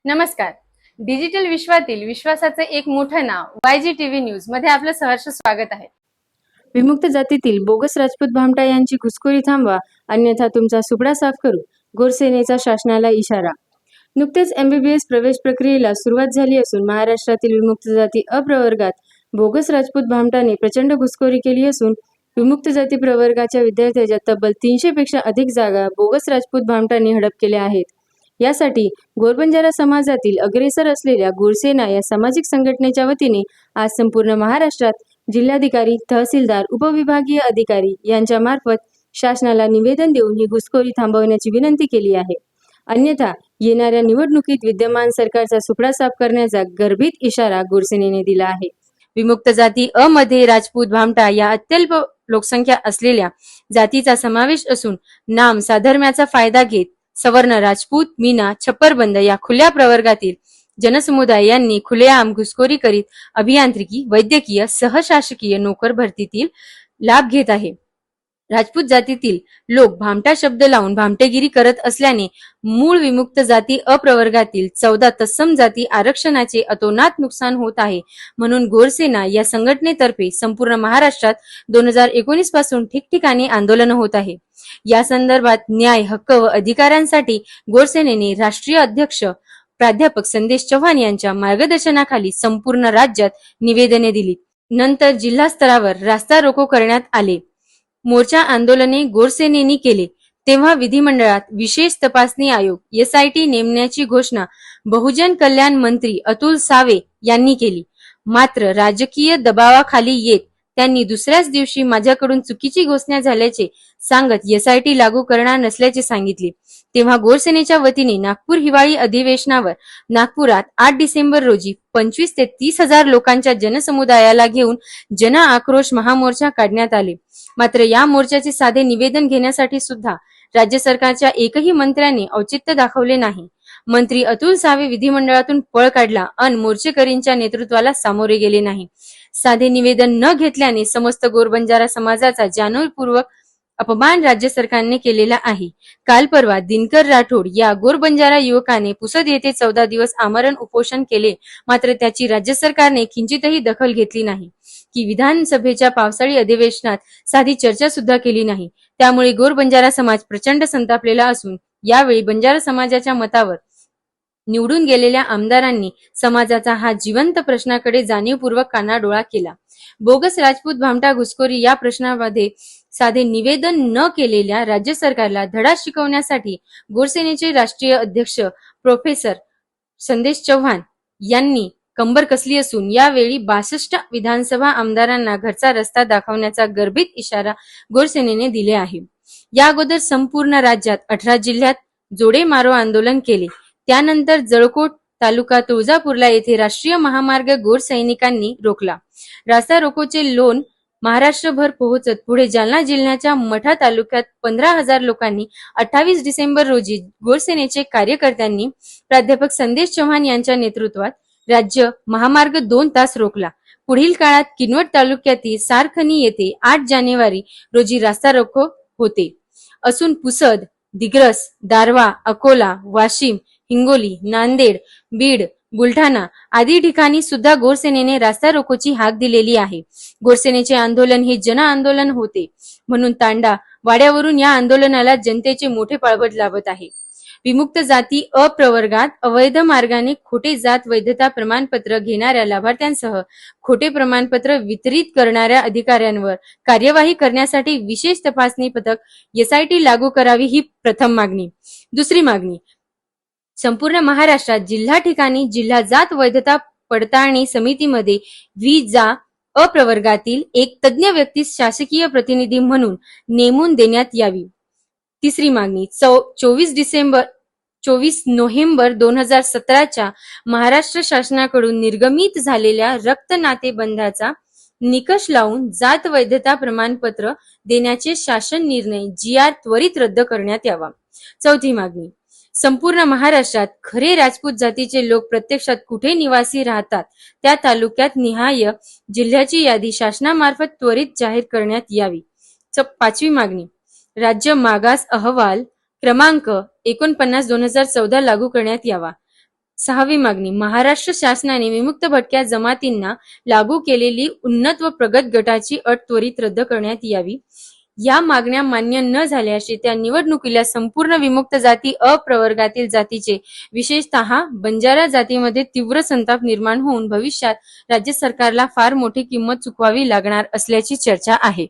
नमस्कार. डिजिटल विश्वातील विश्वासाचं एक मोठं नाव YG टीव्ही न्यूज मध्ये आपलं सहर्ष स्वागत आहे. विमुक्त जातीतील बोगस राजपूत भामटा यांची घुसखोरी थांबवा, अन्यथा तुमचा सुपडा साफ करू. गोरसेनेचा शासनाला इशारा. नुकतेच MBBS प्रवेश प्रक्रियेला सुरुवात झाली असून महाराष्ट्रातील विमुक्त जाती अप्रवर्गात बोगस राजपूत भामटाने प्रचंड घुसखोरी केली असून विमुक्त जाती प्रवर्गाच्या विद्यार्थ्यांच्या तब्बल 300 पेक्षा अधिक जागा बोगस राजपूत भामटाने हडप केल्या आहेत. यासाठी गोरबंजारा समाजातील अग्रेसर असलेल्या गोरसेना या सामाजिक संघटनेच्या वतीने आज संपूर्ण महाराष्ट्रात जिल्हाधिकारी, तहसीलदार, उपविभागीय अधिकारी यांच्या मार्फत शासनाला निवेदन देऊन ही घुसखोरी थांबवण्याची विनंती केली आहे. अन्यथा येणाऱ्या निवडणुकीत विद्यमान सरकारचा सुपडा साफ करण्याचा गर्भित इशारा गोरसेनेने दिला आहे. विमुक्त जाती अ मध्ये राजपूत भामटा या अत्यल्प लोकसंख्या असलेल्या जातीचा समावेश असून नाम साधर्म्याचा फायदा घेत सवर्ण, राजपूत, मीना, छप्परबंद या खुल्या प्रवर्गातील जनसमुदाय यांनी खुलेआम घुसखोरी करीत अभियांत्रिकी, वैद्यकीय, सहशासकीय नोकर भरतीतील लाभ घेत आहे. राजपूत जातीतील लोक भामटा शब्द लावून भामटेगिरी करत असल्याने मूळ विमुक्त जाती अप्रवर्गातील 14 तत्सम जाती आरक्षणाचे अतोनात नुकसान होत आहे. म्हणून गोरसेना या संघटनेतर्फे संपूर्ण महाराष्ट्रात 2019 पासून ठिकठिकाणी आंदोलन होत आहे. या संदर्भात न्याय, हक्क व अधिकारांसाठी गोरसेनेने राष्ट्रीय अध्यक्ष प्राध्यापक संदेश चव्हाण यांच्या मार्गदर्शनाखाली संपूर्ण राज्यात निवेदने दिली. नंतर जिल्हा स्तरावर रास्ता रोको करण्यात आले. मोर्चा आंदोलने गोरसेनेनी केले. तेव्हा विधिमंडळात विशेष तपासणी आयोग SIT नेमण्याची घोषणा बहुजन कल्याण मंत्री अतुल सावे यांनी केली. मात्र राजकीय दबावाखाली येत त्यांनी दुसऱ्याच दिवशी माझ्याकडून चुकीची घोषणा झाल्याचे सांगत SIT लागू करणार नसल्याचे सांगितले. तेव्हा गोरसेनेच्या वतीने नागपूर हिवाळी अधिवेशनावर नागपुरात 8 डिसेंबर रोजी 25 ते 30 हजार लोकांच्या जनसमुदायाला घेऊन जन आक्रोश महामोर्चा काढण्यात आले. मात्र या मोर्चाचे साधे निवेदन घेण्यासाठी सुद्धा राज्य सरकारच्या एकही मंत्र्याने औचित्य दाखवले नाही. मंत्री अतुल सावे विधिमंडळातून पळ काढला अन मोर्चेकरींच्या नेतृत्वाला सामोरे गेले नाही. साधे निवेदन न घेतल्याने समस्त गोरबंजारा समाजाचा जाणीवपूर्वक अपमान राज्य सरकारने केलेला आहे. काल परवा दिनकर राठोड या गोरबंजारा युवकाने पुसद येथे 14 दिवस आमरण उपोषण केले. मात्र त्याची राज्य सरकारने किंचितही दखल घेतली नाही की विधानसभेच्या पावसाळी अधिवेशनात साधी चर्चा सुद्धा केली नाही. त्यामुळे गोरबंजारा समाज प्रचंड संतापलेला असून यावेळी बंजारा समाजाच्या मतावर निवडून गेलेल्या आमदारांनी समाजाचा हा जिवंत प्रश्नाकडे जाणीवपूर्वक कानाडोळा केला. बोगस राजपूत भामटा घुसखोरी या प्रश्नामध्ये साधे निवेदन न केलेल्या राज्य सरकारला धडा शिकवण्यासाठी गोरसेनेचे राष्ट्रीय अध्यक्ष प्रोफेसर संदेश चव्हाण यांनी कंबर कसली असून यावेळी 62 विधानसभा आमदारांना घरचा रस्ता दाखवण्याचा गर्भित इशारा गोरसेनेने दिले आहे. या अगोदर संपूर्ण राज्यात 18 जिल्ह्यात जोडे मारो आंदोलन केले. त्यानंतर जळकोट तालुका तुळजापूरला येथे राष्ट्रीय महामार्ग गोर सैनिकांनी रोखला. रास्ता रोकोचे लोन महाराष्ट्रभर पोहोचत पुढे जालना जिल्ह्याच्या मठा तालुक्यात 15,000 लोकांनी 28 डिसेंबर रोजी गोरसेनेचे कार्यकर्त्यांनी प्राध्यापक संदेश चव्हाण यांच्या नेतृत्वात राज्य महामार्ग 2 तास रोखला. पुढील काळात किनवट तालुक्यातील सारखनी येथे 8 जानेवारी रोजी रास्ता रोको होते असून पुसद, दिग्रस, दारवा, अकोला, वाशिम, हिंगोली, नांदेड, बीड, बुलढाणा आदी ठिकाणी सुद्धा गोरसेनेने रास्ता रोकोची हाक दिलेली आहे. गोरसेनेचे आंदोलन हे जन आंदोलन होते म्हणून तांडा वाड्यावरून या आंदोलनाला जनतेचे मोठे पाळबळ लाभत आहे. विमुक्त जाती अप्रवर्गात अवैध मार्गाने खोटे जात वैधता प्रमाणपत्र घेणाऱ्या लाभार्थ्यांसह खोटे प्रमाणपत्र वितरित करणाऱ्या अधिकाऱ्यांवर कार्यवाही करण्यासाठी विशेष तपासणी पथक SIT लागू करावी ही प्रथम मागणी. दुसरी मागणी, संपूर्ण महाराष्ट्रात जिल्हा ठिकाणी जिल्हा जात वैधता पडताळणी समितीमध्ये विजा अप्रवर्गातील एक तज्ञ व्यक्ती शासकीय प्रतिनिधी म्हणून नेमून देण्यात यावी. तिसरी मागणी, 24 नोव्हेंबर 2017च्या महाराष्ट्र शासनाकडून निर्गमित झालेल्या रक्त नातेबंधाचा निकष लावून जात वैधता प्रमाणपत्र देण्याचे शासन निर्णय GR त्वरित रद्द करण्यात यावा. चौथी मागणी, संपूर्ण महाराष्ट्रात खरे राजपूत जातीचे लोक प्रत्यक्षात कुठे निवासी राहतात त्या तालुक्यात निहाय जिल्ह्याची यादी शासनामार्फत त्वरित जाहीर करण्यात यावी. पाचवी मागणी, राज्य मागास अहवाल क्रमांक 49/2014 लागू करण्यात यावा. 6वी मागणी, महाराष्ट्र शासनाने विमुक्त भटक्या जमातींना लागू केलेली उन्नत व प्रगत गटाची अट त्वरित रद्द करण्यात यावी. या मागण्या मान्य न झाल्यास त्या निवडणुकीला संपूर्ण विमुक्त जाती अप्रवर्गातील जातीचे विशेषतः बंजारा जातीमध्ये तीव्र संताप निर्माण होऊन भविष्यात राज्य सरकारला फार मोठी किंमत चुकवावी लागणार असल्याची चर्चा आहे.